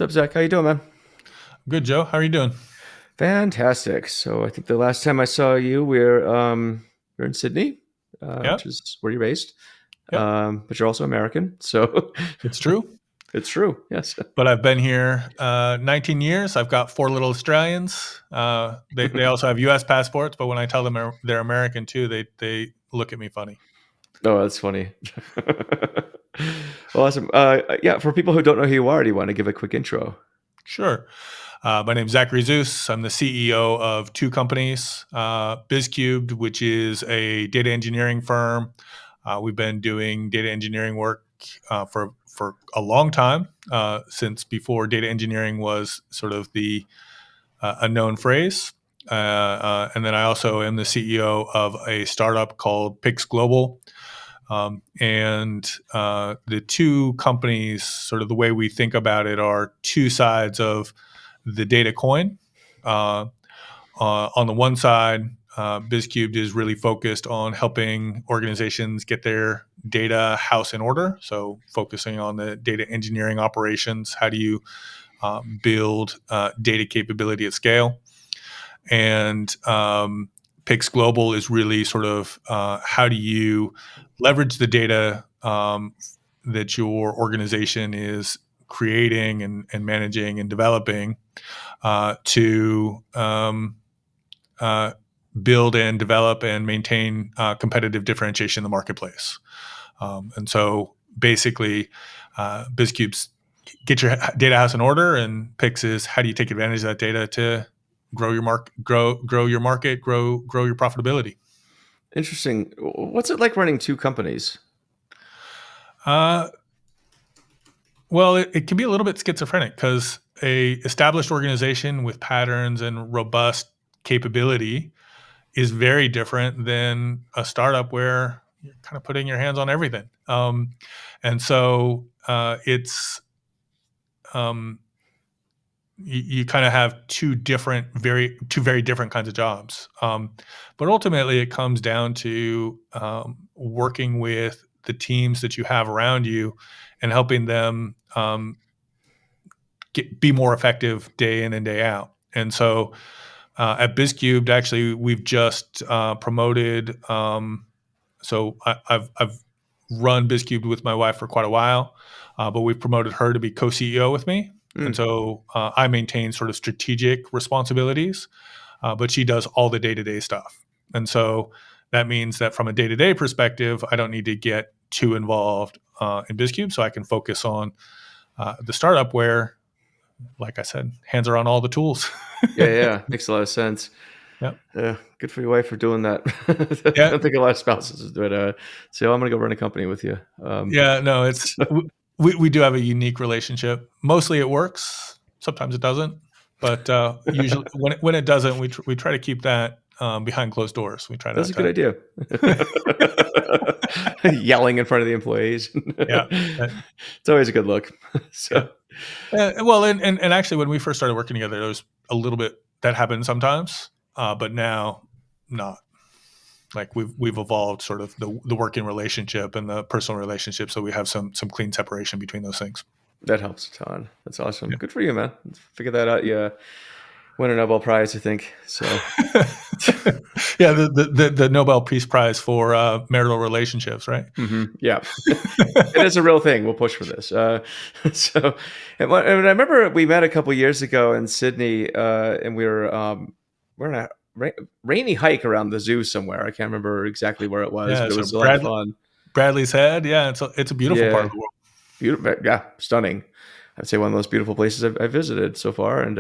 What's up, Zach? How you doing, man? Good, Joe. How are you doing? Fantastic. So I think the last time I saw you, we're in Sydney, which Yep. is where you're based. Yep. But you're also American, so It's true. it's true. Yes. But I've been here 19 years. I've got four little Australians. They also have U.S. passports, but when I tell them they're American too, they look at me funny. Oh, that's funny. Well, awesome. Yeah, for people who don't know who you are, do you want to give a quick intro? Sure. My name's Zachary Zeus. I'm the CEO of two companies, BizCubed, which is a data engineering firm. We've been doing data engineering work for a long time, since before data engineering was sort of the a known phrase. And then I also am the CEO of a startup called Pix Global. And the two companies, sort of the way we think about it, are two sides of the data coin. Uh, on the one side, BizCubed is really focused on helping organizations get their data house in order. So, focusing on the data engineering operations. How do you build data capability at scale? And Pix Global is really sort of how do you leverage the data that your organization is creating and managing and developing to build and develop and maintain competitive differentiation in the marketplace. And so basically, BizCube's get your data house in order, and Pix is how do you take advantage of that data to grow your grow your market, grow your profitability. Interesting. What's it like running two companies? Uh, well, it can be a little bit schizophrenic because a established organization with patterns and robust capability is very different than a startup where you're kind of putting your hands on everything. And so it's um, you kind of have two very different kinds of jobs. But ultimately, it comes down to working with the teams that you have around you and helping them be more effective day in and day out. And so at BizCubed, actually, we've just promoted. I've run BizCubed with my wife for quite a while, but we've promoted her to be co-CEO with me. And Mm. so I maintain sort of strategic responsibilities, but she does all the day-to-day stuff. And so that means that from a day-to-day perspective, I don't need to get too involved in BizCube, so I can focus on the startup where, like I said, hands are on all the tools. Yeah, yeah, makes a lot of sense. Yep. Good for your wife for doing that. I Yeah. don't think a lot of spouses do it. Say, oh, I'm going to go run a company with you. Yeah. No, it's So, we do have a unique relationship. Mostly it works. Sometimes it doesn't. But usually when it doesn't, we try to keep that behind closed doors. We try that's not a good to. idea. Yelling in front of the employees. Yeah. It's always a good look. Yeah. So, Well, and actually, when we first started working together, there was a little bit that happened sometimes, but now not. Like we've evolved sort of the working relationship and the personal relationship, so we have some clean separation between those things. that helps a ton. That's awesome. Yeah. Good for you, man. Figure that out. Yeah, win a Nobel Prize, I think. So, Yeah, the Nobel Peace Prize for marital relationships, right? yeah, it is a real thing. We'll push for this. So, and I remember we met a couple years ago in Sydney, and we're on a rainy hike around the zoo somewhere. I can't remember exactly where it was, Yeah, but it so was a lot of fun. Bradley's Head. Yeah, it's a beautiful part of Yeah, the world. beautiful. Yeah, stunning. I'd say one of the most beautiful places I've visited so far. And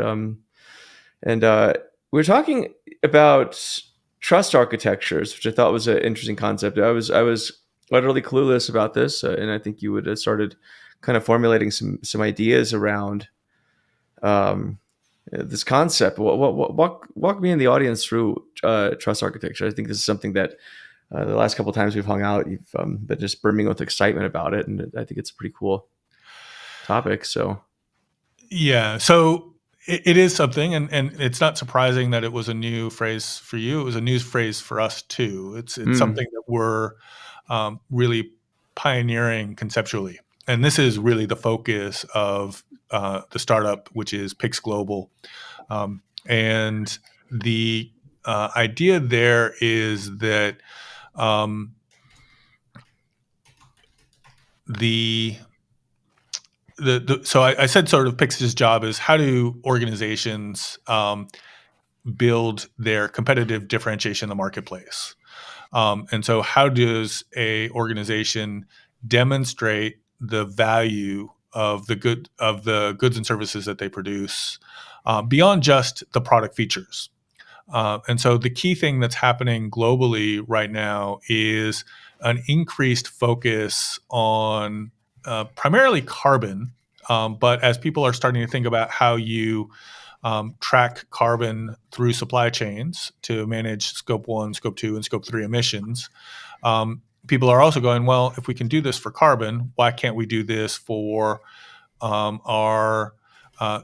we were talking about trust architectures, which I thought was an interesting concept. I was utterly clueless about this, and I think you would have started kind of formulating some ideas around this concept. Walk me and the audience through trust architecture. I think this is something that the last couple of times we've hung out, you've been just brimming with excitement about it, and I think it's a pretty cool topic. So, Yeah, so it is something, and it's not surprising that it was a new phrase for you. It was a new phrase for us too. It's mm, something that we're really pioneering conceptually. And this is really the focus of the startup, which is Pix Global. And the idea there is that um, the so I said sort of Pix's job is how do organizations build their competitive differentiation in the marketplace. And so how does a organization demonstrate the value of the goods and services that they produce beyond just the product features? And so the key thing that's happening globally right now is an increased focus on primarily carbon. But as people are starting to think about how you track carbon through supply chains to manage scope 1, scope 2, and scope 3 emissions, people are also going, well, if we can do this for carbon, why can't we do this for our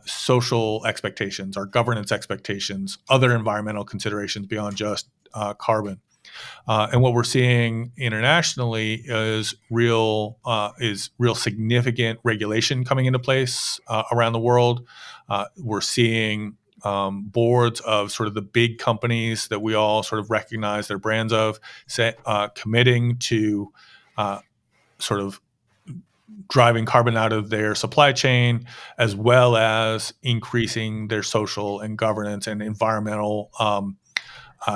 social expectations, our governance expectations, other environmental considerations beyond just carbon? And what we're seeing internationally is real significant regulation coming into place around the world. We're seeing boards of sort of the big companies that we all sort of recognize their brands of, committing to sort of driving carbon out of their supply chain, as well as increasing their social and governance and environmental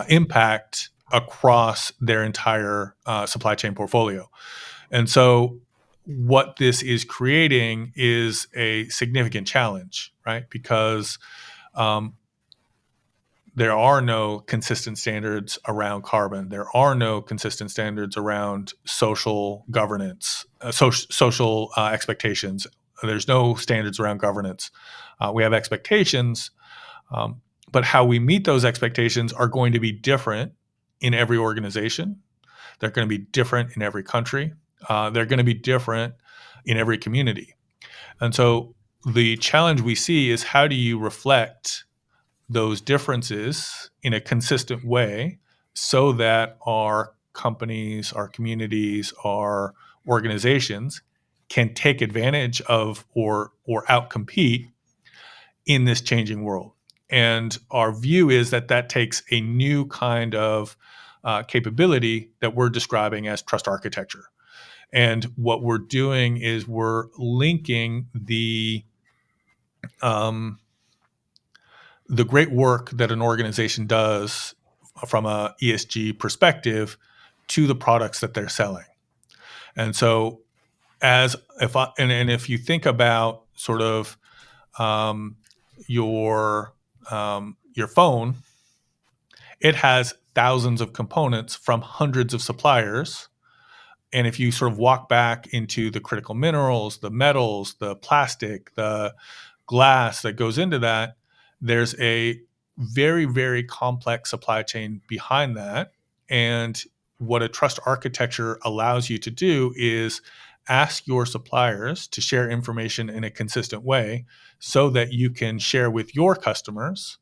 impact across their entire supply chain portfolio. And so what this is creating is a significant challenge, right? Because there are no consistent standards around carbon. There are no consistent standards around social governance, social expectations. There's no standards around governance. We have expectations, but how we meet those expectations are going to be different in every organization. They're going to be different in every country. They're going to be different in every community. And so the challenge we see is how do you reflect those differences in a consistent way so that our companies, our communities, our organizations can take advantage of or outcompete in this changing world. And our view is that that takes a new kind of capability that we're describing as trust architecture. And what we're doing is we're linking the great work that an organization does from a ESG perspective to the products that they're selling. And so, if you think about sort of your phone, it has thousands of components from hundreds of suppliers. And if you sort of walk back into the critical minerals, the metals, the plastic, the glass that goes into that, there's a very, very complex supply chain behind that. And what a trust architecture allows you to do is ask your suppliers to share information in a consistent way so that you can share with your customers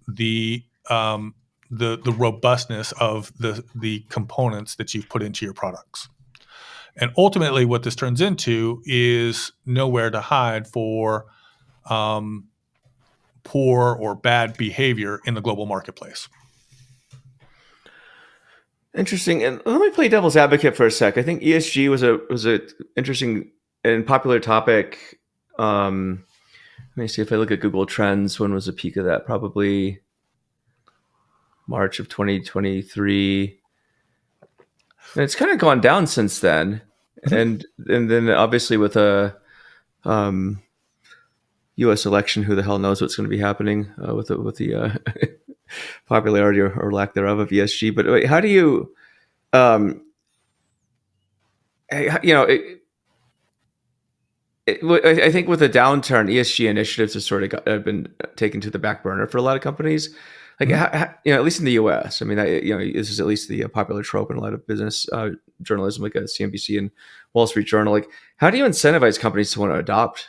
the robustness of the components that you've put into your products. And ultimately, what this turns into is nowhere to hide for poor or bad behavior in the global marketplace. Interesting. And let me play devil's advocate for a sec. I think ESG was a interesting and popular topic. Let me see if I look at Google Trends. When was the peak of that? Probably March of 2023. And it's kind of gone down since then. And then obviously with a U.S. election, who the hell knows what's going to be happening with the popularity or lack thereof of ESG. But wait, how do you, I think with the downturn, ESG initiatives have been taken to the back burner for a lot of companies. Like, at least in the U.S. I mean, this is at least the popular trope in a lot of business journalism, like a CNBC and Wall Street Journal. Like, how do you incentivize companies to want to adopt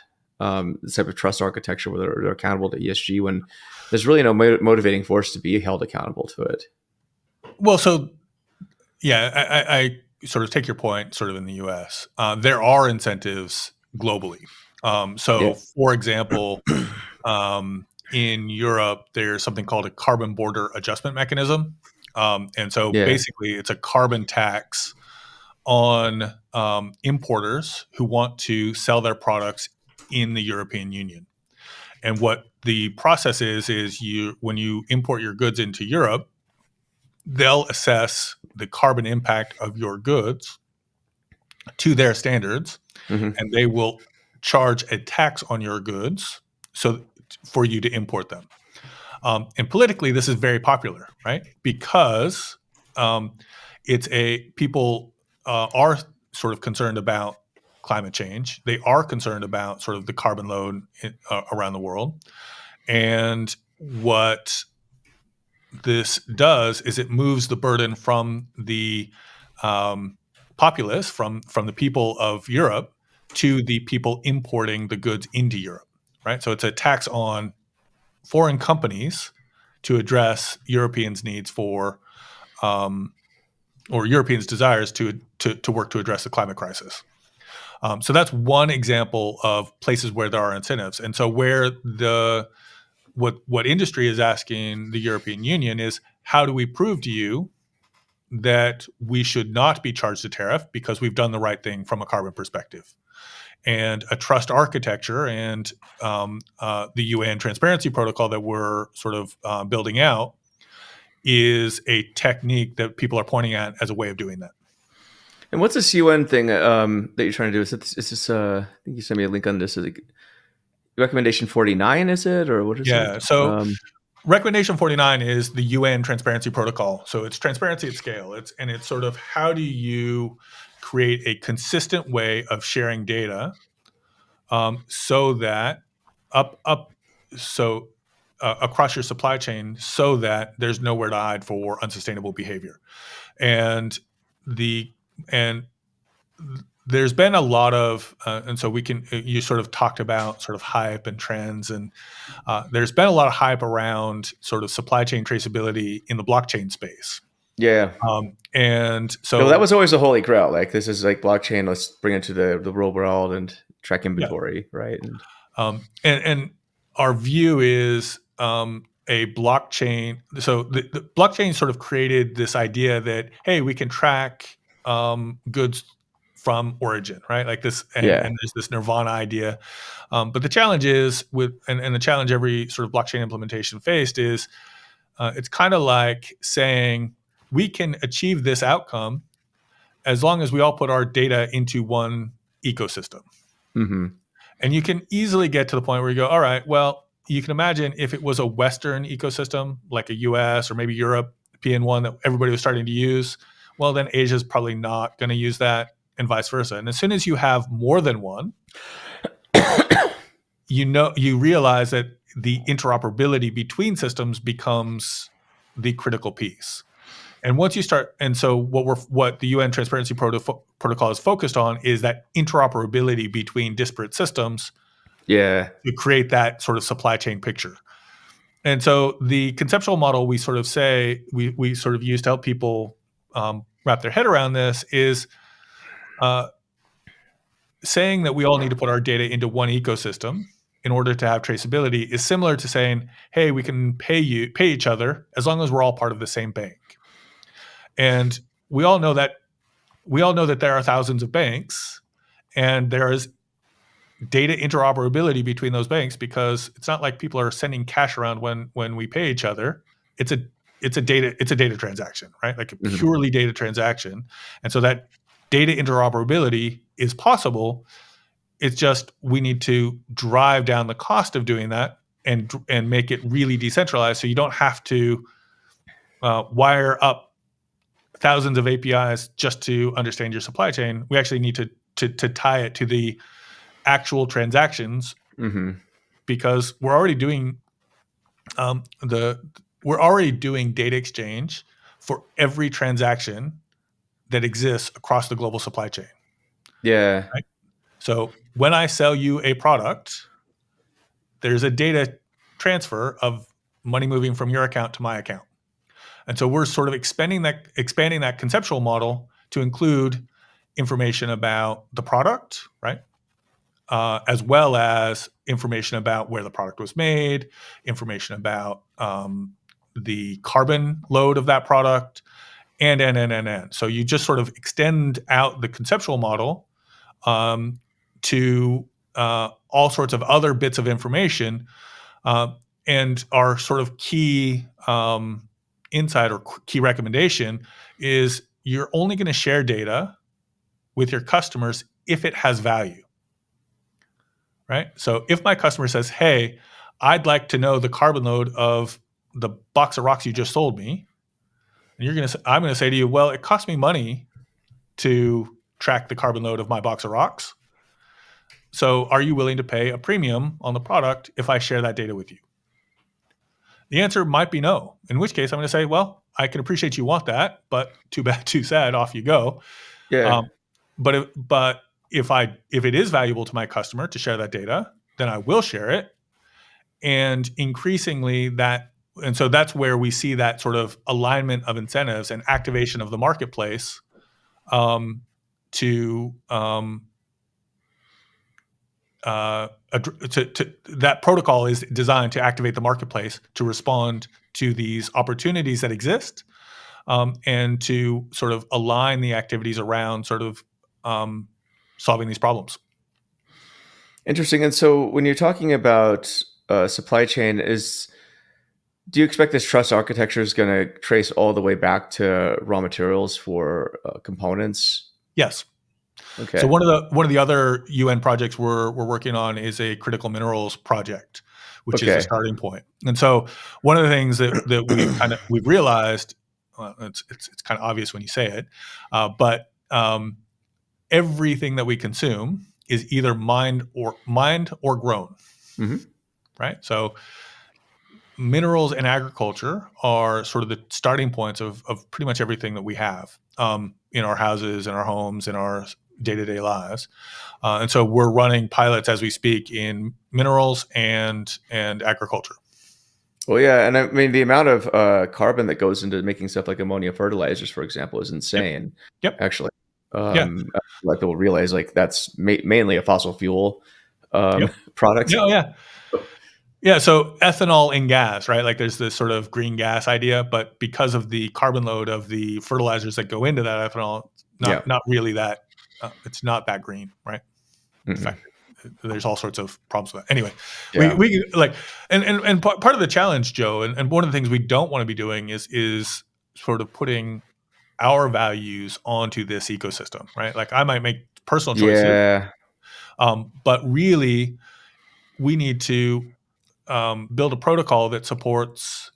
this type of trust architecture where they're accountable to ESG when there's really no motivating force to be held accountable to it? Well, so yeah, sort of take your point, sort of in the U.S., there are incentives globally. Yeah. So, for example, in Europe, there's something called a carbon border adjustment mechanism, and so Yeah. basically, it's a carbon tax on importers who want to sell their products in the European Union. And what the process is you when you import your goods into Europe, they'll assess the carbon impact of your goods to their standards, Hmm. and they will charge a tax on your goods so for you to import them. And politically, this is very popular, right? Because um, it's a people are sort of concerned about climate change. They are concerned about sort of the carbon load around the world. And what this does is it moves the burden from the um, populace, from the people of Europe, to the people importing the goods into Europe, right? So it's a tax on foreign companies to address Europeans' needs for um, or Europeans' desires to work to address the climate crisis. So that's one example of places where there are incentives, and so where the what industry is asking the European Union is, how do we prove to you that we should not be charged a tariff because we've done the right thing from a carbon perspective? And a trust architecture and the UN transparency protocol that we're sort of building out is a technique that people are pointing at as a way of doing that. And what's this UN thing that you're trying to do? Is this I think you sent me a link on this. Is it recommendation 49? Is it, or what is it? Yeah. So recommendation 49 is the UN transparency protocol. So it's transparency at scale. It's sort of, how do you create a consistent way of sharing data so that up so across your supply chain, so that there's nowhere to hide for unsustainable behavior. And the and there's been a lot of and so we can you sort of talked about sort of hype and trends, and there's been a lot of hype around sort of supply chain traceability in the blockchain space. Yeah. And No, that so, was always the holy grail. Like, this is like blockchain. Let's bring it to the real world and track yeah. inventory, right? And And our view is a blockchain. So the blockchain sort of created this idea that, hey, we can track goods from origin, right? Like this, yeah, and there's this nirvana idea. But the challenge is and the challenge every sort of blockchain implementation faced is it's kind of like saying we can achieve this outcome as long as we all put our data into one ecosystem. hmm, And you can easily get to the point where you go, all right, well, you can imagine if it was a Western ecosystem, like a US or maybe European one that everybody was starting to use, well, then Asia's probably not going to use that, and vice versa. And as soon as you have more than one, you realize that the interoperability between systems becomes the critical piece. And once you start, and so what the UN Transparency Protocol is focused on is that interoperability between disparate systems yeah, to create that sort of supply chain picture. And so the conceptual model we sort of say we sort of use to help people wrap their head around this is uh, saying that we all need to put our data into one ecosystem in order to have traceability is similar to saying, hey, we can pay each other as long as we're all part of the same bank. And we all know that there are thousands of banks, and there is data interoperability between those banks, because it's not like people are sending cash around when we pay each other. It's a data transaction, right? Like a hmm, purely data transaction. And so that data interoperability is possible. It's just we need to drive down the cost of doing that and make it really decentralized, so you don't have to wire up thousands of APIs just to understand your supply chain. We actually need to tie it to the actual transactions, hmm, because the we're already doing data exchange for every transaction that exists across the global supply chain. yeah, Right? So when I sell you a product, there's a data transfer of money moving from your account to my account. And so we're sort of expanding that conceptual model to include information about the product, right? As well as information about where the product was made, information about the carbon load of that product, and. So you just sort of extend out the conceptual model to all sorts of other bits of information, uh, and our sort of key insight or key recommendation is you're only going to share data with your customers if it has value, right? So if my customer says, "Hey, I'd like to know the carbon load of the box of rocks you just sold me," and I'm going to say to you, "Well, it costs me money to track the carbon load of my box of rocks. So are you willing to pay a premium on the product if I share that data with you?" The answer might be no, in which case I'm going to say, "Well, I can appreciate you want that, but too bad, too sad, off you go." Yeah. Um, but if it is valuable to my customer to share that data, then I will share it. And increasingly and so that's where we see that sort of alignment of incentives and activation of the marketplace, to that protocol is designed to activate the marketplace to respond to these opportunities that exist, and to sort of align the activities around sort of solving these problems. Interesting. And so when you're talking about supply chain, do you expect this trust architecture is going to trace all the way back to raw materials for components? Yes. So Okay. one of the other UN projects we're working on is a critical minerals project, which is the Okay. starting point. And so one of the things that we've realized, well, it's kind of obvious when you say it, but everything that we consume is either mined or grown, Hmm. right? So minerals and agriculture are sort of the starting points of pretty much everything that we have, in our houses, in our homes, in our day-to-day lives. And so we're running pilots as we speak in minerals and agriculture. Well, yeah, and I mean the amount of carbon that goes into making stuff like ammonia fertilizers, for example, is Yep. insane. Yep. Actually, Yeah. like people realize like that's mainly a fossil fuel Yep. product. Yeah. Oh, yeah. Yeah. So ethanol in gas, right? Like there's this sort of green gas idea, but because of the carbon load of the fertilizers that go into that ethanol, Yeah. not really that. It's not that green, right? In Hmm. fact, there's all sorts of problems with that. Anyway, Yeah. we like, and part of the challenge, Joe, and one of the things we don't want to be doing is sort of putting our values onto this ecosystem, right? Like I might make personal choices, Yeah. but really we need to build a protocol that supports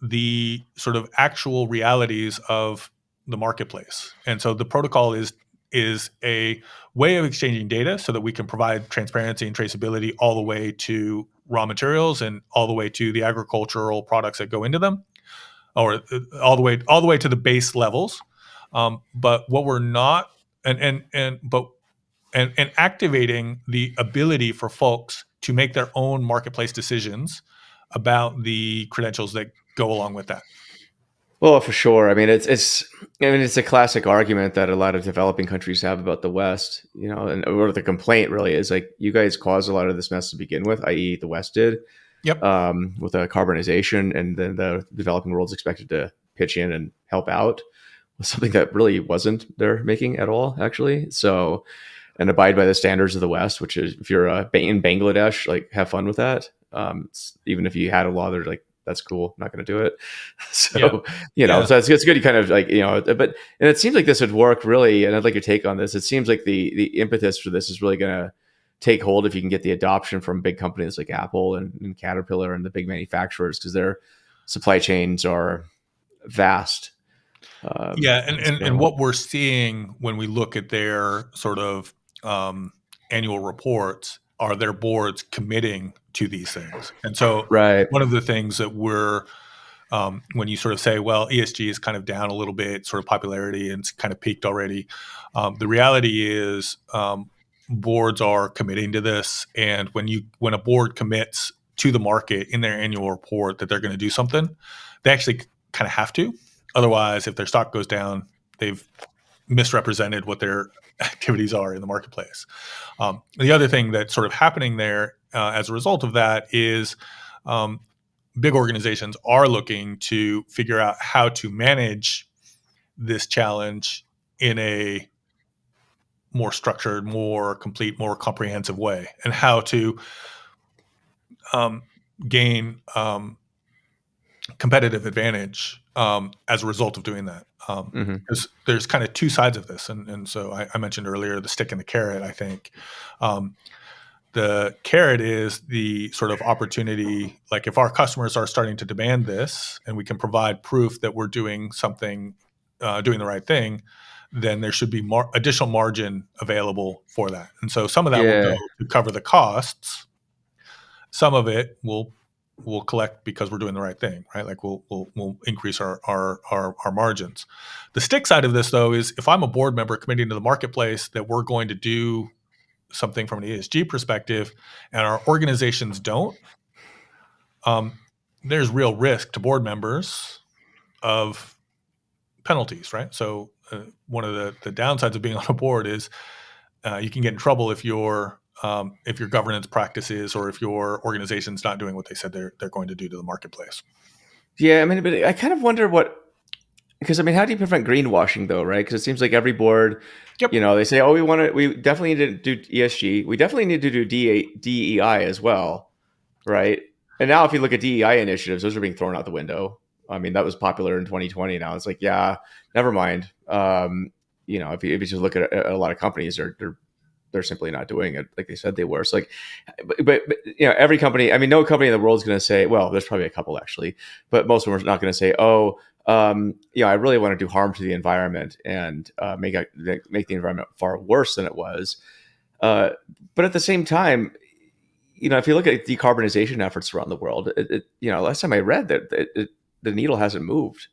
the sort of actual realities of the marketplace. And so the protocol is a way of exchanging data so that we can provide transparency and traceability all the way to raw materials and all the way to the agricultural products that go into them, or all the way to the base levels. But what we're not and activating the ability for folks to make their own marketplace decisions about the credentials that go along with that. Well, for sure. I mean, it's a classic argument that a lot of developing countries have about the West, and or the complaint really is like you guys caused a lot of this mess to begin with, i.e., the West did, Yep. with the carbonization, and then the developing world's expected to pitch in and help out with something that really wasn't their making at all, actually. So, and abide by the standards of the West, which is if you're in Bangladesh, like have fun with that. Even if you had a law, they're like, that's cool, I'm not going to do it. Yeah. So, Yeah. so it's good. You kind of like, but, and it seems like this would work really. And I'd like your take on this. It seems like the impetus for this is really going to take hold if you can get the adoption from big companies like Apple and Caterpillar and the big manufacturers, because their supply chains are vast. Yeah, and So, what we're seeing when we look at their sort of annual reports are their boards committing to these things. And so right. one of the things that we're when you sort of say, well, ESG is kind of down a little bit, sort of popularity, and it's kind of peaked already. The reality is boards are committing to this, and when a board commits to the market in their annual report that they're going to do something, they actually kind of have to. Otherwise, if their stock goes down, they've misrepresented what their activities are in the marketplace. The other thing that's sort of happening there as a result of that is big organizations are looking to figure out how to manage this challenge in a more structured, more complete, more comprehensive way, and how to gain competitive advantage as a result of doing that. Hmm. Because there's kind of two sides of this, and so I mentioned earlier the stick and the carrot. I think the carrot is the sort of opportunity, like if our customers are starting to demand this, and we can provide proof that we're doing something, doing the right thing, then there should be more additional margin available for that. And so some of that will go Yeah. to cover the costs. Some of it will collect because we're doing the right thing, right? Like we'll increase our margins. The stick side of this, though, is if I'm a board member committing to the marketplace that we're going to do something from an ESG perspective, and our organizations don't, there's real risk to board members of penalties, right? So one of the downsides of being on a board is you can get in trouble if your governance practices or if your organization's not doing what they said they're going to do to the marketplace. Yeah, I mean, but I kind of wonder what, because I mean, how do you prevent greenwashing though, right? Because it seems like every board, Yep. they say, oh, we definitely need to do ESG, we definitely need to do DEI as well, right? And now, if you look at DEI initiatives, those are being thrown out the window. I mean, that was popular in 2020. Now it's like, yeah, never mind. If you just look at a lot of companies, they're simply not doing it like they said they were. So like, but every company, I mean, no company in the world is going to say, well, there's probably a couple actually, but most of them are not going to say, oh, I really want to do harm to the environment and make the environment far worse than it was. But at the same time, if you look at decarbonization efforts around the world, last time I read that the needle hasn't moved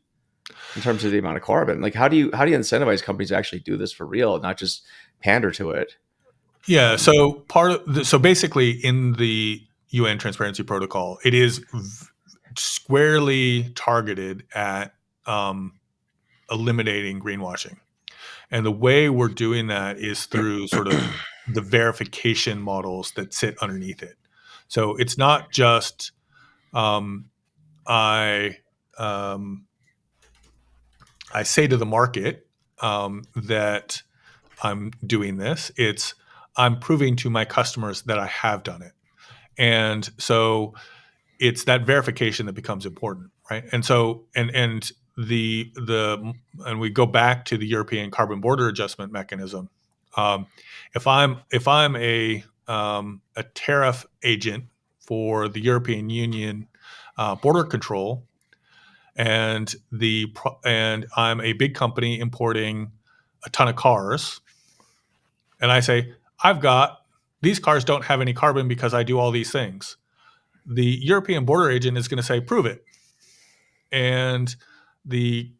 in terms of the amount of carbon. Like, how do you incentivize companies to actually do this for real, not just pander to it? Yeah. So so basically, in the UN Transparency Protocol, it is squarely targeted at eliminating greenwashing, and the way we're doing that is through sort of the verification models that sit underneath it. So it's not just I I say to the market that I'm doing this. It's I'm proving to my customers that I have done it. And so it's that verification that becomes important, right? And so and we go back to the European carbon border adjustment mechanism. Um, if I'm a tariff agent for the European Union border control, and I'm a big company importing a ton of cars, and I say I've got these cars don't have any carbon because I do all these things. The European border agent is going to say, prove it. And the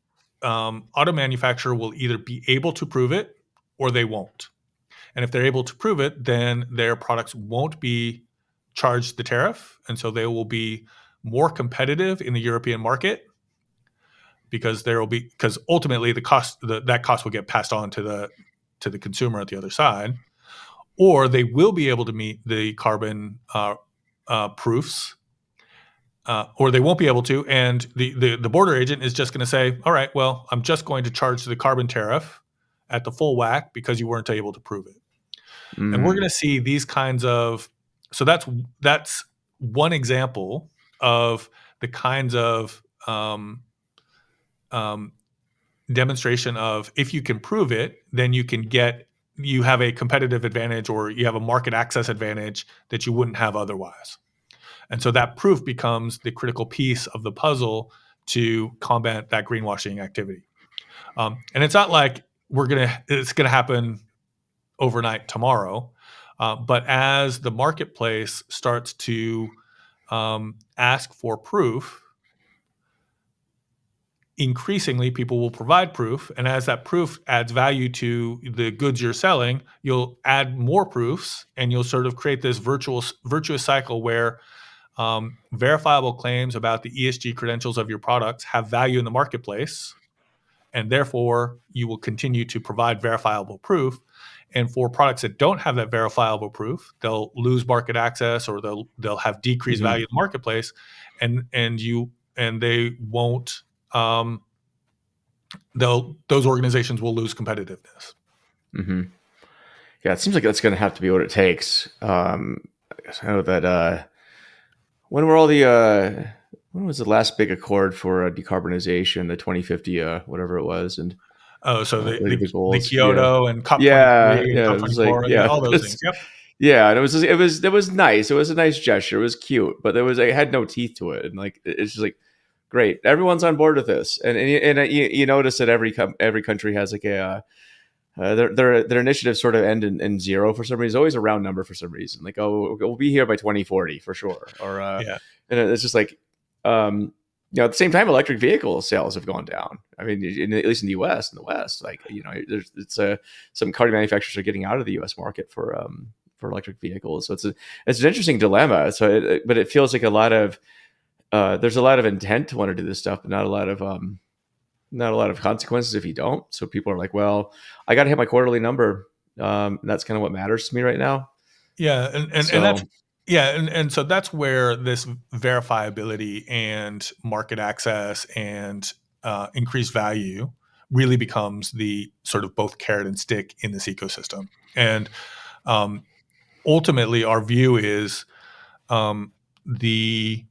auto manufacturer will either be able to prove it or they won't. And if they're able to prove it, then their products won't be charged the tariff. And so they will be more competitive in the European market because ultimately that cost will get passed on to the consumer at the other side, or they will be able to meet the carbon proofs, or they won't be able to. And the border agent is just going to say, all right, well, I'm just going to charge the carbon tariff at the full whack because you weren't able to prove it. And we're going to see these kinds of, so that's one example of the kinds of demonstration of, if you can prove it, then you have a competitive advantage, or you have a market access advantage that you wouldn't have otherwise. And so that proof becomes the critical piece of the puzzle to combat that greenwashing activity. And it's not like it's gonna happen overnight tomorrow, but as the marketplace starts to ask for proof, increasingly people will provide proof, and as that proof adds value to the goods you're selling, you'll add more proofs, and you'll sort of create this virtuous cycle where verifiable claims about the ESG credentials of your products have value in the marketplace, and therefore you will continue to provide verifiable proof. And for products that don't have that verifiable proof, they'll lose market access, or they'll have decreased Hmm. value in the marketplace, and they won't. Those organizations will lose competitiveness. Hmm. Yeah, it seems like that's going to have to be what it takes. I guess I know that when were all the when was the last big accord for decarbonization, the 2050, whatever it was, and Oh, so the big the goals. Yeah, Kyoto and COP yeah, 23 and yeah. COP It was like 24, yeah, yeah, all those things. it's, Yep. yeah, and it was nice. It was a nice gesture. It was cute, but it had no teeth to it, and like it's just like great. Everyone's on board with this, and you notice that every country has like a their initiatives sort of end in zero for some reason. It's always a round number for some reason. Like, oh, we'll be here by 2040 for sure. Or Yeah. and it's just like, at the same time, electric vehicle sales have gone down. I mean, at least in the U.S. in the West, like some car manufacturers are getting out of the U.S. market for electric vehicles. So it's an interesting dilemma. So, but it feels like there's a lot of intent to want to do this stuff, but not a lot of consequences if you don't. So people are like, well, I got to hit my quarterly number. That's kind of what matters to me right now. Yeah, and that's So and so that's where this verifiability and market access and increased value really becomes the sort of both carrot and stick in this ecosystem. And um, ultimately, our view is the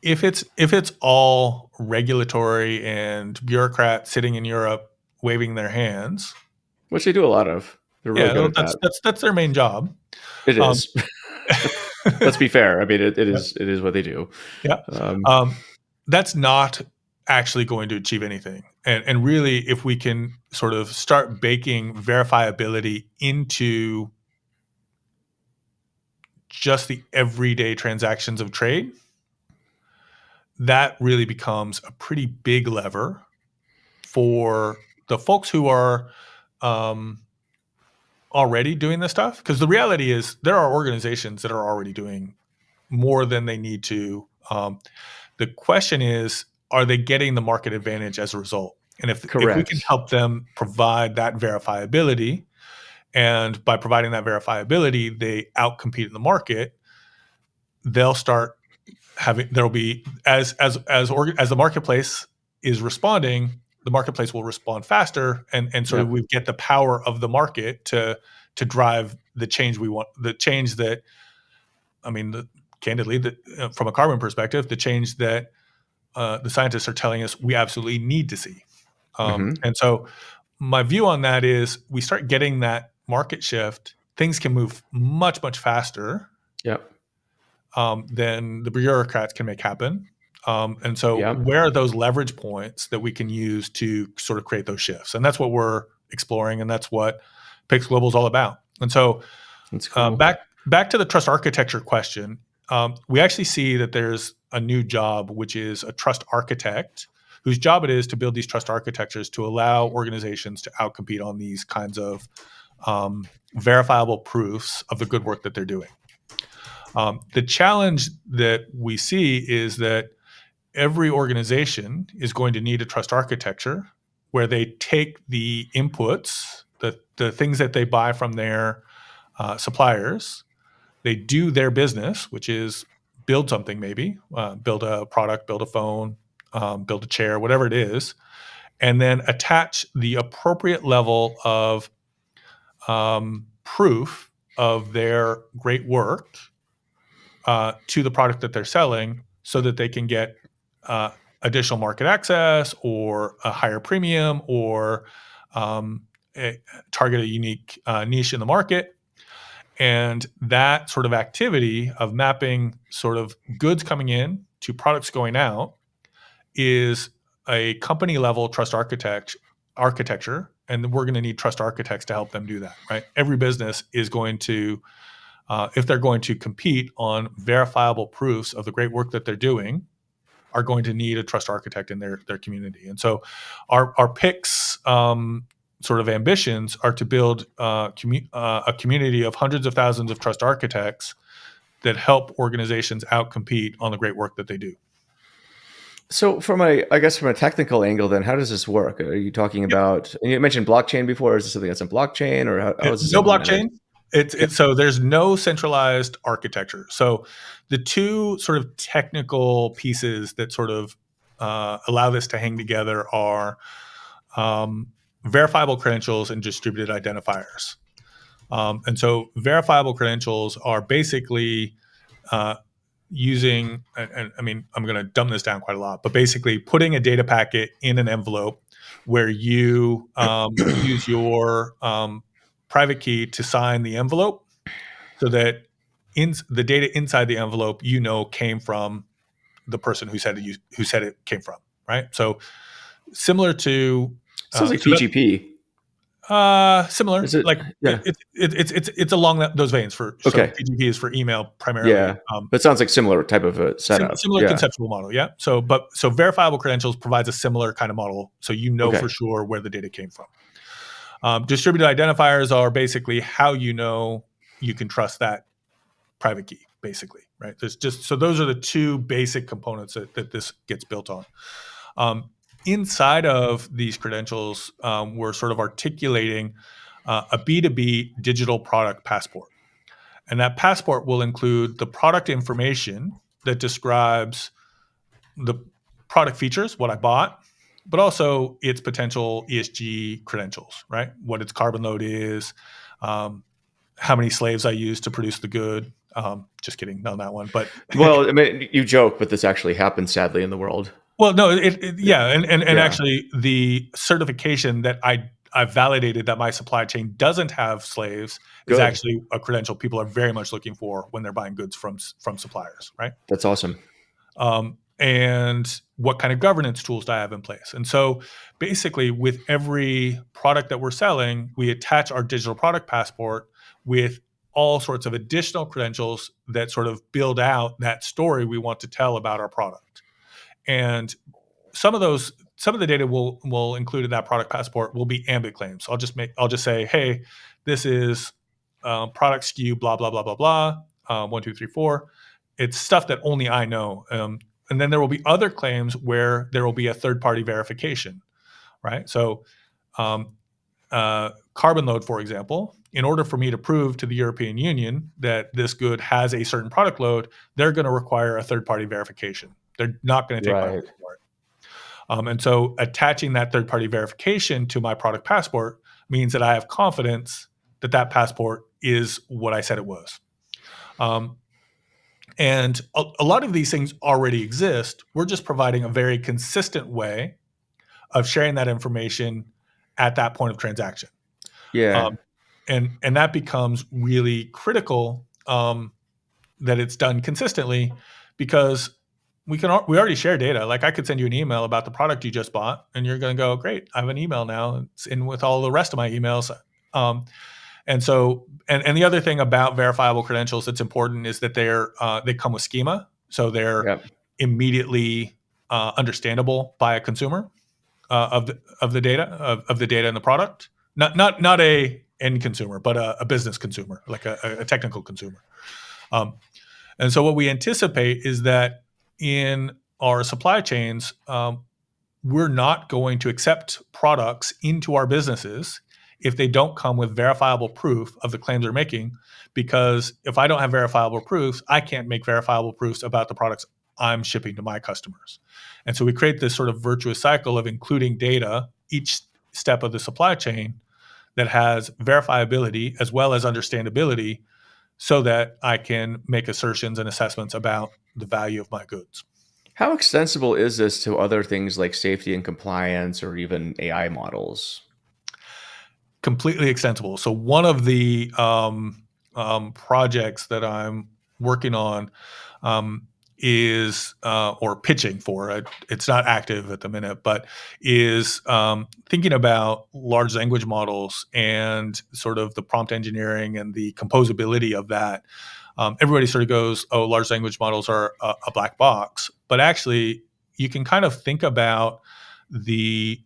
if it's all regulatory and bureaucrats sitting in Europe waving their hands, which they do a lot of. They're really yeah, good well, at that. that's their main job. It Um, is. Let's be fair. I mean, it is what they do. yeah, Um, um, that's not actually going to achieve anything. And really, if we can sort of start baking verifiability into just the everyday transactions of trade, that really becomes a pretty big lever for the folks who are um, already doing this stuff. Because the reality is, there are organizations that are already doing more than they need to. The question is, are they getting the market advantage as a result? And if we can correct. help them provide that verifiability, and by providing that verifiability, they outcompete in the market, they'll start there'll be as the marketplace is responding, the marketplace will respond faster, and sort of Yep. we get the power of the market to drive the change we want, the change that I mean, candidly, from a carbon perspective, the change that the scientists are telling us we absolutely need to see. Hmm. And so my view on that is, we start getting that market shift, things can move much, much faster Yep. than the bureaucrats can make happen. And so Yep. where are those leverage points that we can use to sort of create those shifts? And that's what we're exploring, and that's what Pix Global is all about. And so That's cool. back to the trust architecture question, we actually see that there's a new job, which is a trust architect, whose job it is to build these trust architectures to allow organizations to outcompete on these kinds of verifiable proofs of the good work that they're doing. The challenge that we see is that every organization is going to need a trust architecture where they take the inputs, the things that they buy from their suppliers, they do their business, which is build something, maybe build a product, build a phone, build a chair, whatever it is, and then attach the appropriate level of proof of their great work to the product that they're selling, so that they can get uh, additional market access, or a higher premium, or um, target a unique niche in the market. And that sort of activity of mapping sort of goods coming in to products going out is a company level trust architecture. And we're going to need trust architects to help them do that, right? Every business is going to, if they're going to compete on verifiable proofs of the great work that they're doing, are going to need a trust architect in their community. And so our picks sort of ambitions are to build a community of hundreds of thousands of trust architects that help organizations outcompete on the great work that they do. So I guess from a technical angle, then how does this work? Are you talking Yep. about? And you mentioned blockchain before. Is this something that's in blockchain, or how is this No implemented? blockchain. It's so there's no centralized architecture. So the two sort of technical pieces that sort of allow this to hang together are um, verifiable credentials and distributed identifiers. And so verifiable credentials are basically uh, using, and I mean, I'm going to dumb this down quite a lot, but basically putting a data packet in an envelope where you use your private key to sign the envelope so that the data inside the envelope, came from the person who said it came from, right? So similar to, Sounds like so that, PGP. similar, Is it? like Yeah. it's along those veins. So Okay. PGP is for email primarily. Yeah. But it sounds like similar type of a setup. Similar Yeah. conceptual model, yeah. So verifiable credentials provides a similar kind of model, so Okay. for sure where the data came from. Distributed identifiers are basically how you can trust that private key, basically, right? There's just so those are the two basic components that this gets built on. Inside of these credentials, we're sort of articulating a B2B digital product passport. And that passport will include the product information that describes the product features, what I bought, but also its potential ESG credentials, right? What its carbon load is, um, how many slaves I use to produce the good. Just kidding, not on that one. But Well, I mean, you joke, but this actually happens sadly in the world. well, no, yeah, and Yeah. actually, the certification that I've validated that my supply chain doesn't have slaves is Good. actually a credential people are very much looking for when they're buying goods from suppliers, right? That's awesome. And what kind of governance tools do I have in place? And so basically, with every product that we're selling, we attach our digital product passport with all sorts of additional credentials that sort of build out that story we want to tell about our product. And some of the data will include in that product passport will be ambit claims. I'll just say, hey, this is product SKU blah blah blah blah blah 1 2 3 4. It's stuff that only I know. And then there will be other claims where there will be a third party verification, right? So carbon load, for example, in order for me to prove to the European Union that this good has a certain product load, they're going to require a third party verification. They're not going to take my word Right. for it. And so attaching that third party verification to my product passport means that I have confidence that that passport is what I said it was. And a lot of these things already exist. We're just providing a very consistent way of sharing that information at that point of transaction. Yeah. Um, and that becomes really critical, that it's done consistently, because we already share data. Like, I could send you an email about the product you just bought, and you're going to go, great, I have an email now. It's in with all the rest of my emails. And so, and the other thing about verifiable credentials that's important is that they come with schema, so they're Yeah. immediately understandable by a consumer of the data of the data in the product. Not a end consumer, but a business consumer, like a technical consumer. Um, and so what we anticipate is that in our supply chains, we're not going to accept products into our businesses if they don't come with verifiable proof of the claims they're making. Because if I don't have verifiable proofs, I can't make verifiable proofs about the products I'm shipping to my customers. And so we create this sort of virtuous cycle of including data each step of the supply chain that has verifiability as well as understandability, so that I can make assertions and assessments about the value of my goods. How extensible is this to other things like safety and compliance or even AI models? Completely extensible. So one of the projects that I'm working on is or pitching for it. It's not active at the minute, but is thinking about large language models and sort of the prompt engineering and the composability of that. Everybody sort of goes, "Oh, large language models are a black box," but actually, you can kind of think about the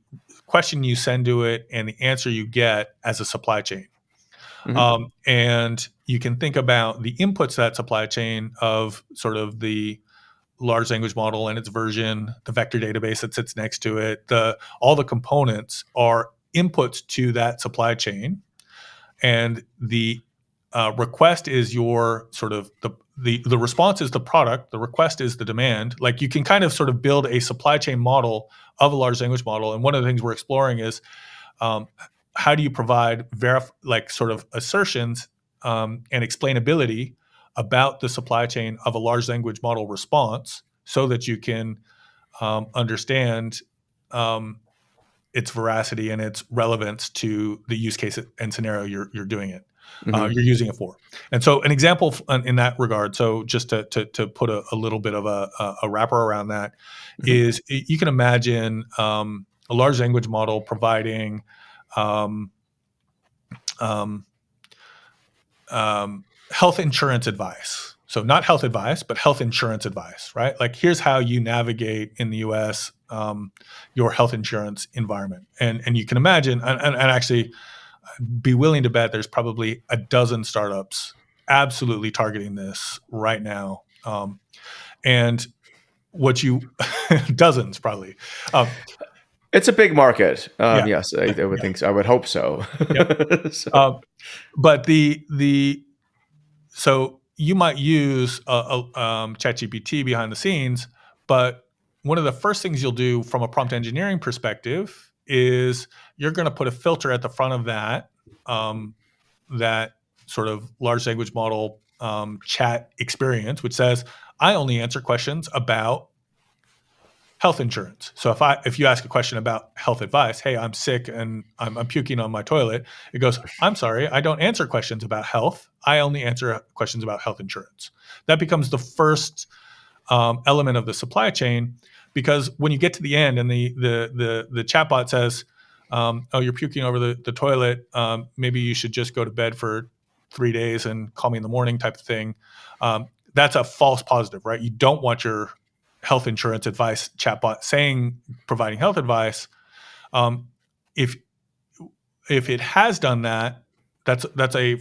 question you send to it and the answer you get as a supply chain. Hmm. And you can think about the inputs to that supply chain of sort of the large language model and its version, the vector database that sits next to it, all the components are inputs to that supply chain, and the request is your sort of the response is the product, the request is the demand. Like, you can kind of sort of build a supply chain model of a large language model, and one of the things we're exploring is how do you provide like sort of assertions and explainability about the supply chain of a large language model response so that you can understand its veracity and its relevance to the use case and scenario you're doing it. Mhm. You're using it for. And so an example in that regard, so just to put a little bit of a wrapper around that, Mhm. is you can imagine a large language model providing um, um, health insurance advice. So not health advice, but health insurance advice, right? Like, here's how you navigate in the U.S. Your health insurance environment, and you can imagine, and actually be willing to bet there's probably a dozen startups absolutely targeting this right now, and what you dozens probably, um, It's a big market. yeah, Yes, I would yeah, think so. I would hope so. yep. So Um, but the so you might use ChatGPT behind the scenes, but one of the first things you'll do from a prompt engineering perspective is you're going to put a filter at the front of um, that sort of large language model chat experience, which says, I only answer questions about health insurance. So if you ask a question about health advice, hey, I'm sick and I'm puking on my toilet, it goes, I'm sorry, I don't answer questions about health. I only answer questions about health insurance. That becomes the first element of the supply chain, because when you get to the end and the chatbot says, oh, you're puking over the toilet, maybe you should just go to bed for 3 days and call me in the morning, type of thing. That's a false positive, right? You don't want your health insurance advice chatbot providing health advice. Um, if if it has done that, that's a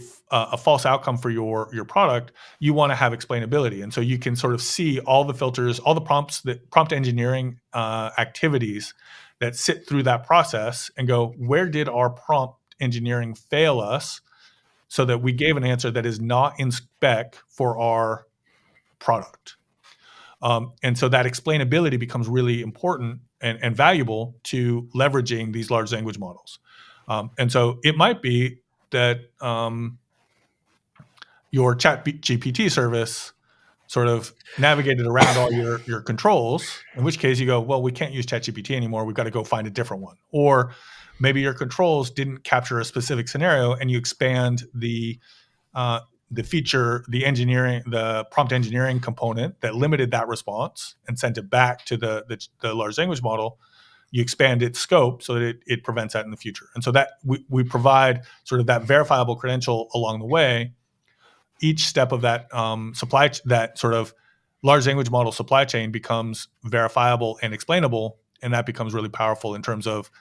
false outcome for your product. You want to have explainability, and so you can sort of see all the filters, all the prompt engineering activities that sit through that process, and go, where did our prompt engineering fail us, so that we gave an answer that is not in spec for our product. And so that explainability becomes really important and valuable to leveraging these large language models. And so it might be that your chat GPT service sort of navigated around all your controls, in which case you go, well, we can't use ChatGPT anymore. We've got to go find a different one. Or maybe your controls didn't capture a specific scenario, and you expand uh, the feature, the prompt engineering component that limited that response and sent it back to the large language model. You expand its scope so that it prevents that in the future. And so that we provide sort of that verifiable credential along the way. Each step of that that sort of large language model supply chain becomes verifiable and explainable, and that becomes really powerful in terms of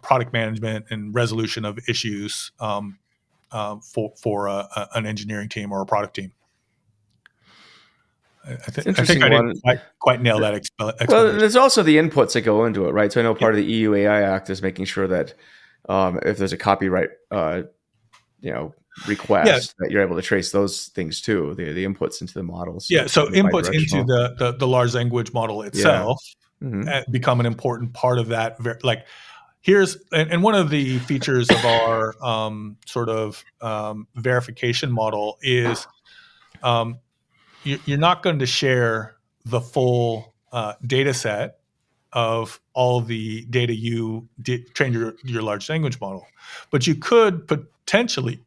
product management and resolution of issues for an engineering team or a product team. it's an I think I interesting didn't one. quite nail that Well, explanation. there's also the inputs that go into it, right? So I know Yep. part of the EU AI Act is making sure that if there's a copyright, Yeah, request, that you're able to trace those things too, the inputs into the model, so yeah. it's So kind of inputs into bidirectional. the large language model Yeah. itself Hmm. become an important part of that. Like, and one of the features of our sort of verification model is um, you're not going to share the full data set of all the data you trained your large language model, but you could potentially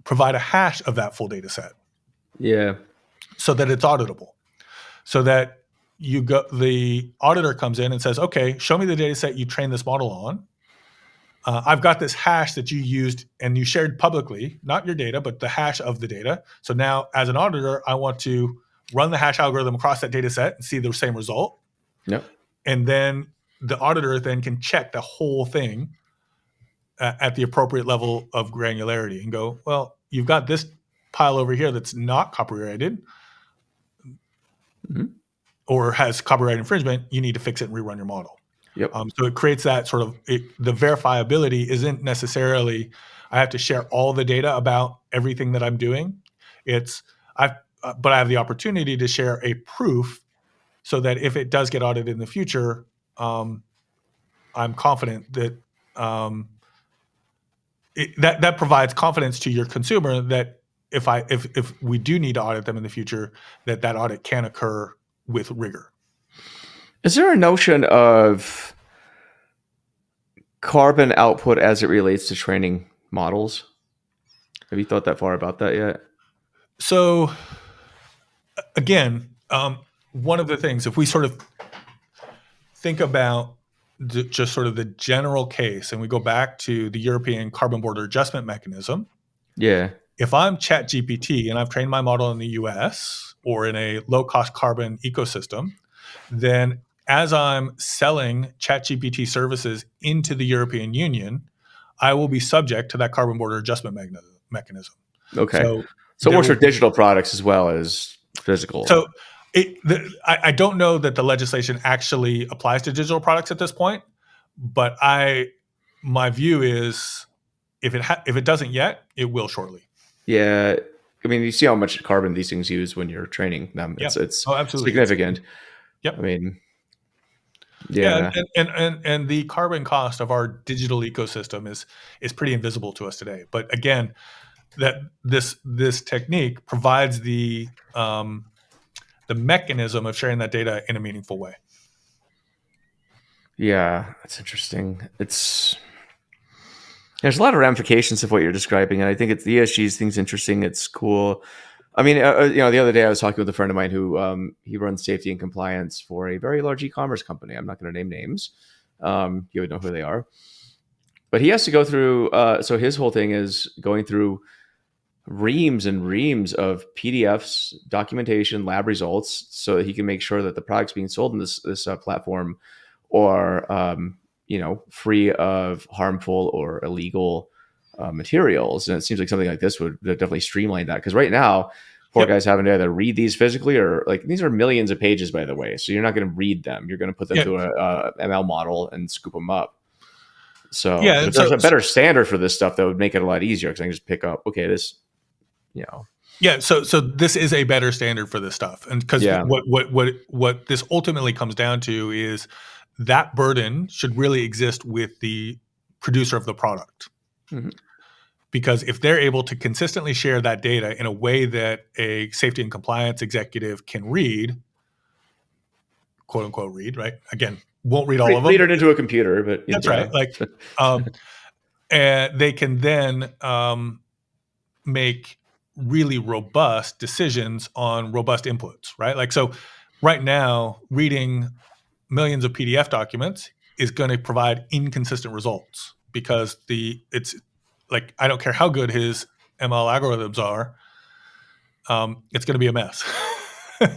provide a hash of that full data set Yeah. so that it's auditable, so that the auditor comes in and says, okay, show me the data set you trained this model on. I've got this hash that you used and you shared publicly, not your data, but the hash of the data. So now, as an auditor, I want to run the hash algorithm across that data set and see the same result. Yep. And then the auditor then can check the whole thing at the appropriate level of granularity and go, well, you've got this pile over here that's not copyrighted. Mhm. or has copyright infringement, you need to fix it and rerun your model. Yep. So it creates that sort of the verifiability isn't necessarily I have to share all the data about everything that I'm doing. It's but I have the opportunity to share a proof so that if it does get audited in the future, I'm confident that that provides confidence to your consumer that if we do need to audit them in the future, that audit can occur with rigor. Is there a notion of carbon output as it relates to training models? Have you thought that far about that yet? So again, one of the things, if we sort of think about just sort of the general case, and we go back to the European Carbon Border Adjustment Mechanism, Yeah. if I'm ChatGPT and I've trained my model in the US or in a low-cost carbon ecosystem, then as I'm selling ChatGPT services into the European Union, I will be subject to that carbon border adjustment mechanism. Okay. So So it there works for will be digital products as well as physical. so I don't know that the legislation actually applies to digital products at this point, but my view is if it doesn't yet, it will shortly. Yeah. I mean, you see how much carbon these things use when you're training them. Yeah. It's Oh, absolutely. significant. Yep. I mean, Yeah, yeah. and the carbon cost of our digital ecosystem is pretty invisible to us today. But again, that this technique provides the mechanism of sharing that data in a meaningful way. Yeah, that's interesting. There's a lot of ramifications of what you're describing, and I think it's the ESG's thing's interesting. It's cool. I mean, the other day I was talking with a friend of mine who he runs safety and compliance for a very large e-commerce company. I'm not going to name names. You would know who they are, but he has to go through. So his whole thing is going through reams and reams of PDFs, documentation, lab results, so that he can make sure that the products being sold in this platform are free of harmful or illegal materials. And it seems like something like this would definitely streamline that, because right now poor Yep. guys having to either read these physically, or like, these are millions of pages, by the way, so you're not going to read them, you're going to put them Yeah. through a ML model and scoop them up. So Yeah. if And there's so a better standard for this stuff, that would make it a lot easier, because I can just pick up, okay, this, yeah. So this is a better standard for this stuff, and because Yeah. what this ultimately comes down to is that burden should really exist with the producer of the product. Mhm. Because if they're able to consistently share that data in a way that a safety and compliance executive can read, quote unquote, read, right? Again, won't read all of them. Read it into a computer, but That's yeah. right. Like, and they can then make really robust decisions on robust inputs, right? Like, so right now, reading millions of PDF documents is going to provide inconsistent results, because it's like, I don't care how good his ML algorithms are, it's going to be a mess.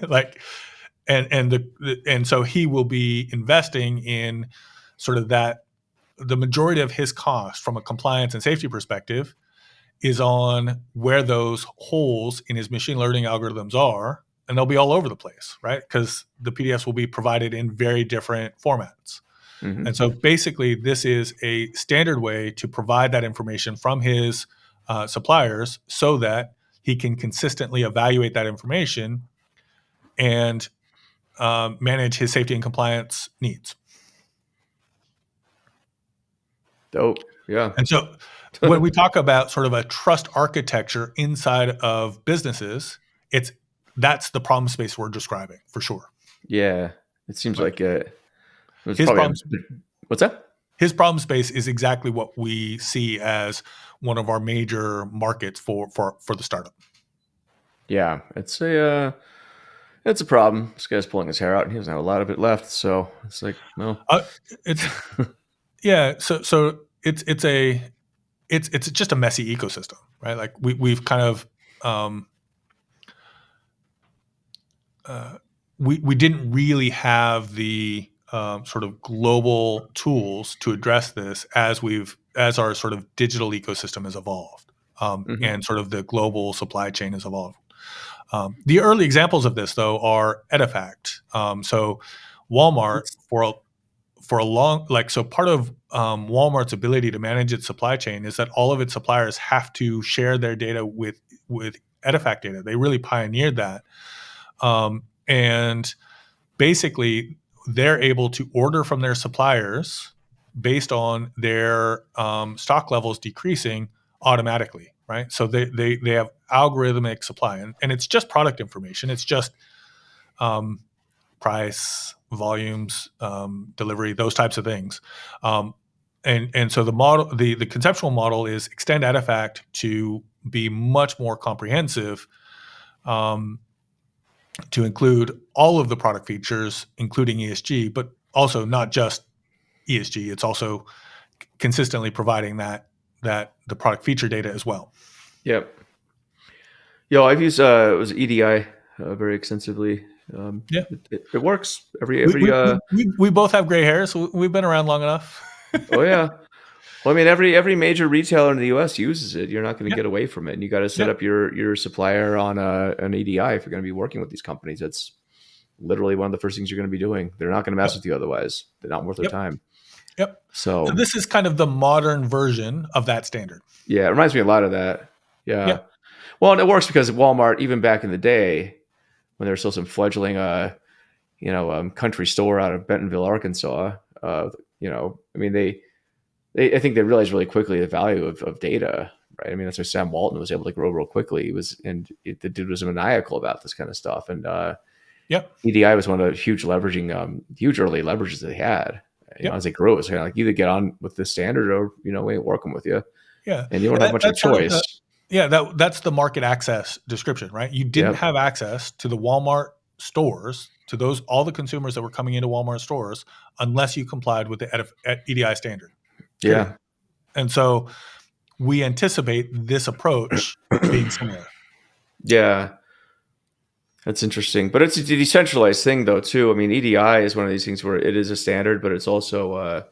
Like, and so he will be investing in sort of that. The majority of his cost from a compliance and safety perspective is on where those holes in his machine learning algorithms are, and they'll be all over the place, right? Because the PDFs will be provided in very different formats. Mhm. And so basically, this is a standard way to provide that information from his suppliers, so that he can consistently evaluate that information and manage his safety and compliance needs. Dope. Yeah. And so when we talk about sort of a trust architecture inside of businesses, that's the problem space we're describing, for sure. Yeah. It seems Like, like it's his probably problem, what's that? his problem space is exactly what we see as one of our major markets for the startup. Yeah, it's a problem. This guy's pulling his hair out, and he doesn't have a lot of it left. So it's like, well, It's yeah. So it's just a messy ecosystem, right? Like, we've kind of we didn't really have the sort of global tools to address this as our sort of digital ecosystem has evolved, mhm. and sort of the global supply chain has evolved. The early examples of this, though, are Edifact. So Walmart for a long so part of Walmart's ability to manage its supply chain is that all of its suppliers have to share their data with Edifact data. They really pioneered that, and basically they're able to order from their suppliers based on their stock levels decreasing automatically, right? So they have algorithmic supply, and it's just product information. It's just price, volumes, delivery, those types of things. And so the model, the conceptual model is extend Edifact to be much more comprehensive, to include all of the product features, including ESG, but also not just ESG. It's also consistently providing that the product feature data as well. Yep. Yo, I've used it was EDI very extensively. Yeah, it works. We both have gray hair, so we've been around long enough. Oh yeah. Well, I mean, every major retailer in the U.S. uses it. You're not going to Yeah. get away from it, and you got to set Yeah. up your supplier on an EDI if you're going to be working with these companies. That's literally one of the first things you're going to be doing. They're not going to mess with you otherwise. They're not worth their time. Yep. So this is kind of the modern version of that standard. Yeah, it reminds me a lot of that. Yeah. Well, and it works because Walmart, even back in the day, when there was still some fledgling, country store out of Bentonville, Arkansas, I mean, I think they realized really quickly the value of data, right? I mean, that's why Sam Walton was able to grow real quickly. The dude was maniacal about this kind of stuff. And EDI was one of the huge early leverages they had. As they grew, it was kind of like either get on with this standard or, we ain't working with you. Yeah. And you don't have much of a choice. That's the market access description, right? You didn't have access to the Walmart stores, to all the consumers that were coming into Walmart stores, unless you complied with the EDI standard. Yeah. And so we anticipate this approach being similar. Yeah. That's interesting. But it's a decentralized thing, though, too. I mean, EDI is one of these things where it is a standard, but it's also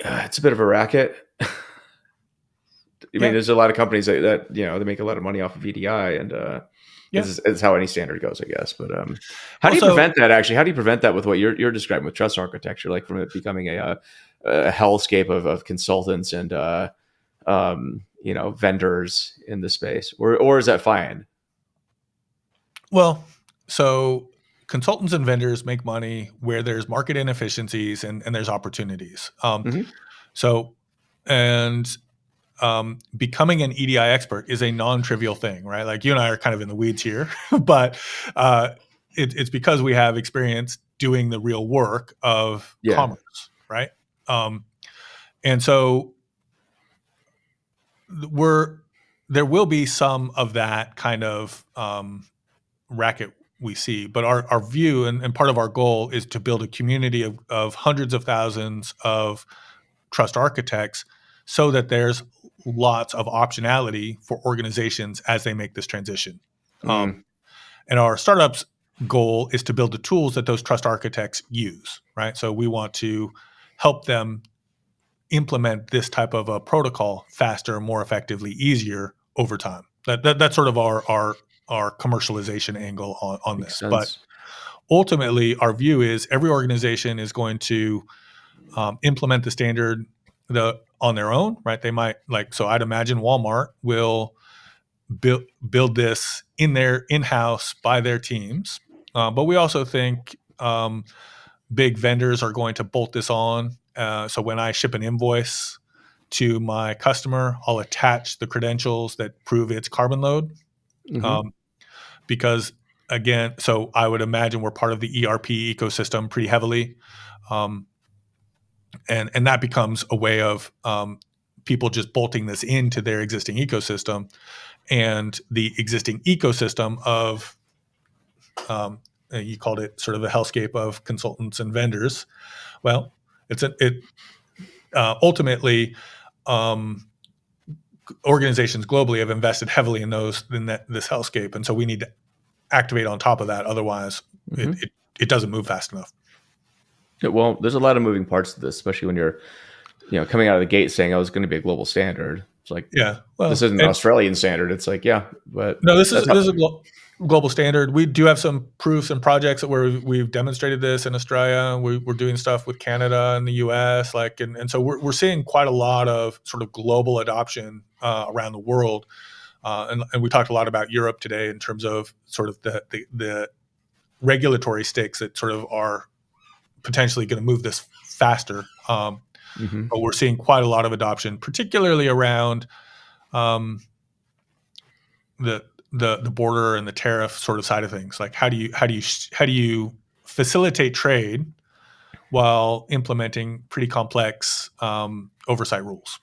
it's a bit of a racket. I mean, there's a lot of companies that they make a lot of money off of EDI, and it's how any standard goes, I guess. But how do you prevent that? Actually, how do you prevent that with what you're describing with trust architecture, like from it becoming a hellscape of consultants and vendors in the space, or is that fine? Well, so consultants and vendors make money where there's market inefficiencies and there's opportunities. So, and becoming an EDI expert is a non-trivial thing, right? Like you and I are kind of in the weeds here, but it's because we have experience doing the real work of commerce, right? And so there will be some of that kind of racket we see, but our view and part of our goal is to build a community of hundreds of thousands of trust architects so that there's lots of optionality for organizations as they make this transition. And our startup's goal is to build the tools that those trust architects use, right? So we want to help them implement this type of a protocol faster, more effectively, easier over time. That's sort of our commercialization angle on this. Sense. But ultimately, our view is every organization is going to implement the standard on their own, right? They might so I'd imagine Walmart will build this in-house by their teams. But we also think big vendors are going to bolt this on. So when I ship an invoice to my customer, I'll attach the credentials that prove its carbon load. Because again, so I would imagine we're part of the ERP ecosystem pretty heavily. And that becomes a way of people just bolting this into their existing ecosystem, and the existing ecosystem of you called it sort of a hellscape of consultants and vendors. Well, ultimately organizations globally have invested heavily in this hellscape, and so we need to activate on top of that. Otherwise, it doesn't move fast enough. Well, there's a lot of moving parts to this, especially when you're, coming out of the gate saying, "Oh, it's going to be a global standard." It's like, Yeah. this Well, isn't an and Australian standard. It's like, yeah, but no, that's this is how. a global standard. We do have some proofs and projects where we've demonstrated this in Australia. We're doing stuff with Canada and the U.S. And so we're seeing quite a lot of sort of global adoption around the world. And we talked a lot about Europe today in terms of sort of the regulatory stakes that sort of are potentially going to move this faster. Mm-hmm. But we're seeing quite a lot of adoption, particularly around um, the the border and the tariff sort of side of things. Like how do you facilitate trade while implementing pretty complex oversight rules?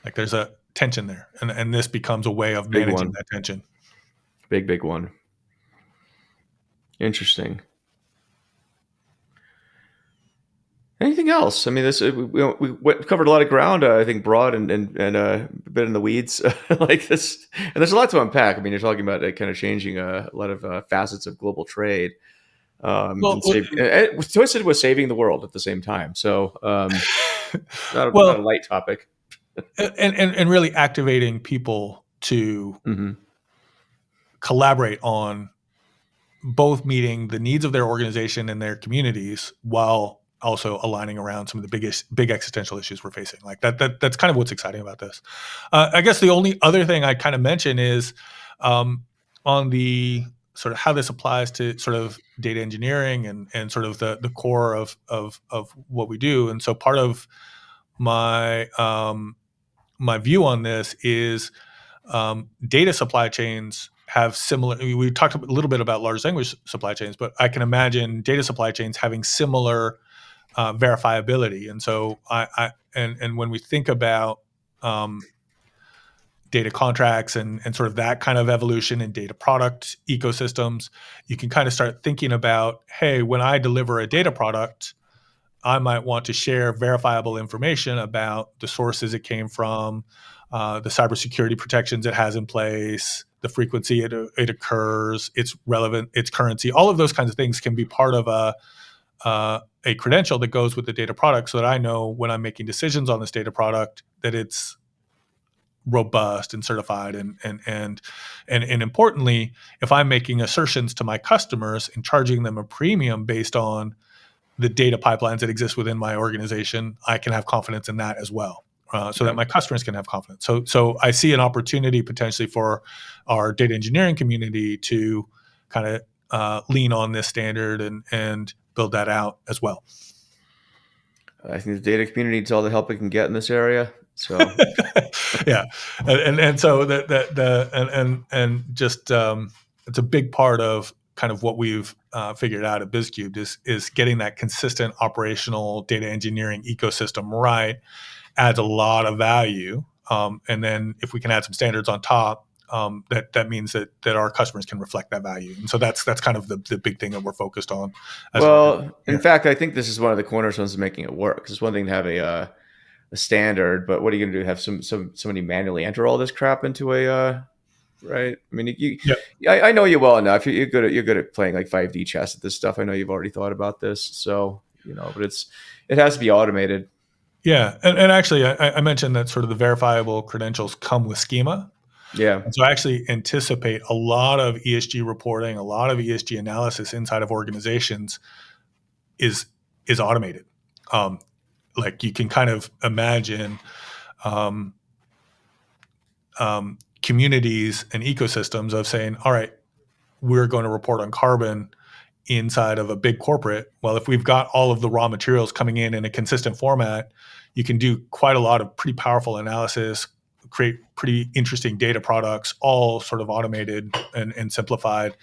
Like there's a tension there, and this becomes a way of Big managing one. that tension. Big one. Interesting. Anything else? I mean, this we covered a lot of ground. I think broad and a bit in the weeds like this. And there's a lot to unpack. I mean, you're talking about kind of changing a lot of facets of global trade, Well, and twisted with saving the world at the same time. So not a well, light topic. and really activating people to Mm-hmm. collaborate on both meeting the needs of their organization and their communities while also aligning around some of the big existential issues we're facing. Like that's kind of what's exciting about this. I guess the only other thing I kind of mention is um, on the sort of how this applies to sort of data engineering and sort of the core of what we do. And so part of my my view on this is data supply chains have similar. We talked a little bit about large language supply chains, but I can imagine data supply chains having similar verifiability. And so and when we think about data contracts and sort of that kind of evolution in data product ecosystems, you can kind of start thinking about, hey, when I deliver a data product, I might want to share verifiable information about the sources it came from, the cybersecurity protections it has in place, the frequency it occurs, its relevant, its currency. All of those kinds of things can be part of a credential that goes with the data product, so that I know when I'm making decisions on this data product that it's robust and certified and importantly, if I'm making assertions to my customers and charging them a premium based on the data pipelines that exist within my organization, I can have confidence in that as well, so that Yeah. my customers can have confidence. So I see an opportunity potentially for our data engineering community to kind of lean on this standard and build that out as well. I think the data community needs all the help it can get in this area. So Yeah, and so and just it's a big part of kind of what we've figured out at BizCubed is getting that consistent operational data engineering ecosystem right adds a lot of value. And then if we can add some standards on top, that means that our customers can reflect that value. And so that's kind of the big thing that we're focused on as an organization. well, in fact, I think this is one of the cornerstones of making it work. It's one thing to have a standard, but what are you going to do? Have somebody manually enter all this crap into a right? I mean, Yeah. I know you well enough. You're good at playing like 5D chess at this stuff. I know you've already thought about this, so but it has to be automated. Yeah, and actually, I mentioned that sort of the verifiable credentials come with schema. Yeah, And so I actually anticipate a lot of ESG reporting, a lot of ESG analysis inside of organizations is automated. Um, like you can kind of imagine um, communities and ecosystems of saying, all right, we're going to report on carbon inside of a big corporate. Well, if we've got all of the raw materials coming in a consistent format, you can do quite a lot of pretty powerful analysis, create pretty interesting data products, all sort of automated and simplified.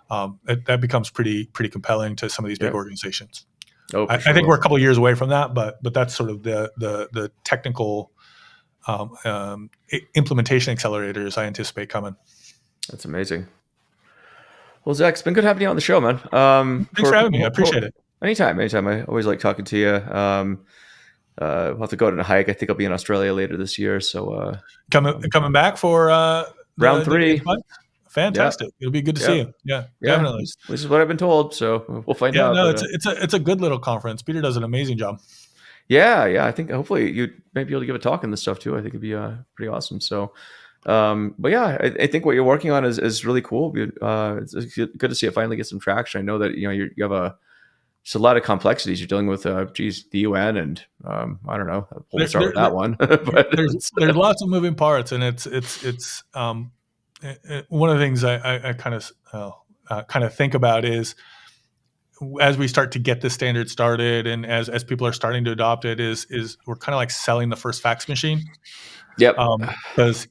That becomes pretty compelling to some of these big yeah. organizations. Oh, for I think we're sure. a couple of years away from that, but that's sort of the technical implementation accelerators I anticipate coming. That's amazing. Well, Zach, it's been good having you on the show, man. Thanks for having me. I appreciate it. Anytime. I always like talking to you. We'll have to go on a hike. I think I'll be in Australia later this year. So Coming back for round the three. Bike? Yeah, Fantastic. It'll be good to see yeah, you. Yeah, yeah. definitely. This is what I've been told. So we'll find Yeah, out. no, But it's a good little conference. Peter does an amazing job. Yeah. I think hopefully you might be able to give a talk on this stuff too. I think it'd be pretty awesome. So, but yeah, I think what you're working on is really cool. It's good to see it finally get some traction. I know that you have just a lot of complexities you're dealing with. Geez, the UN and I don't know. We'll There, start there, with that one. there- But there's there's lots of moving parts, and it's one of the things I kind of think about is as we start to get the standard started, and as people are starting to adopt it, is we're kind of like selling the first fax machine, yep. because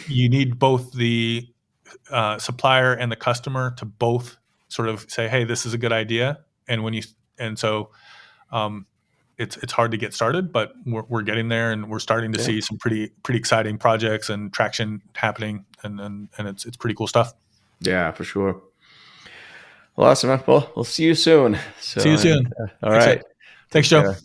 you need both the supplier and the customer to both sort of say, "Hey, this is a good idea," and when you and so um, it's hard to get started, but we're getting there, and we're starting to Yeah. see some pretty exciting projects and traction happening, and it's pretty cool stuff. Yeah, for sure. Well, awesome, man. Well, we'll see you soon. See So, you and soon. all Excellent. right, take Thanks, Joe. care.